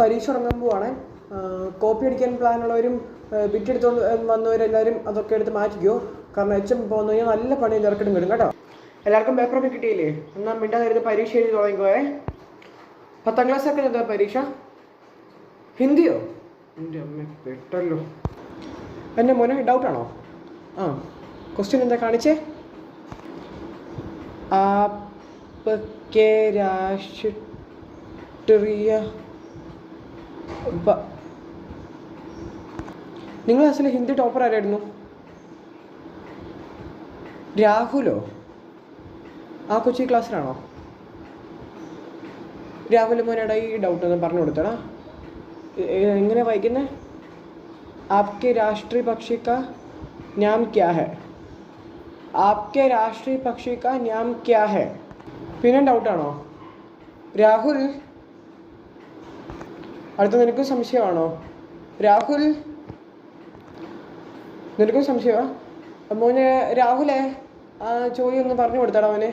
പരീക്ഷ തുടങ്ങാൻ പോവാണ്. കോപ്പി അടിക്കാൻ പ്ലാനുള്ളവരും ബിറ്റെടുത്തോണ്ട് വന്നവരെല്ലാവരും അതൊക്കെ എടുത്ത് മാറ്റിക്കോ. കാരണം എച്ച് പോകുന്ന കഴിഞ്ഞാൽ നല്ല പണി തിരക്കിടും വരും കേട്ടോ. എല്ലാവർക്കും പേപ്പറൊക്കെ കിട്ടിയില്ലേ? എന്നാൽ മിണ്ടാതിരുന്ന് പരീക്ഷ എഴുതി തുടങ്ങിക്കോയെ. 10ാം ക്ലാസ്സൊക്കെ എന്താ പരീക്ഷ? ഹിന്ദിയോ? എൻ്റെ അമ്മ പെട്ടല്ലോ. എൻ്റെ മോനെ ഡൗട്ടാണോ? ക്വസ്റ്റ്യൻ എന്താ കാണിച്ചേ? ആപ്കെ രാഷ്ട്രീയ നിങ്ങൾ ക്ലാസ്സിൽ ഹിന്ദി ടോപ്പർ ആരായിരുന്നു? രാഹുലോ? ആ കൊച്ചി ക്ലാസ്സിലാണോ? രാഹുൽ മോനേടാ ഈ ഡൗട്ട് ഒന്ന് പറഞ്ഞു കൊടുത്തടാ. എങ്ങനെ വായിക്കുന്നത്? ആപ്കെ രാഷ്ട്രീയ പക്ഷി കാ നാം ക്യാ ഹെ? ആപ്കെ രാഷ്ട്രീയ പക്ഷി കാ നാം ക്യാ ഹെ? പിന്നെ ഡൗട്ടാണോ? രാഹുൽ, അടുത്ത നിനക്കും സംശയമാണോ? രാഹുൽ, നിനക്കും സംശയമാ? മോനെ രാഹുലേ, ആ ചോദ്യം ഒന്ന് പറഞ്ഞു കൊടുത്താടാ അവന്.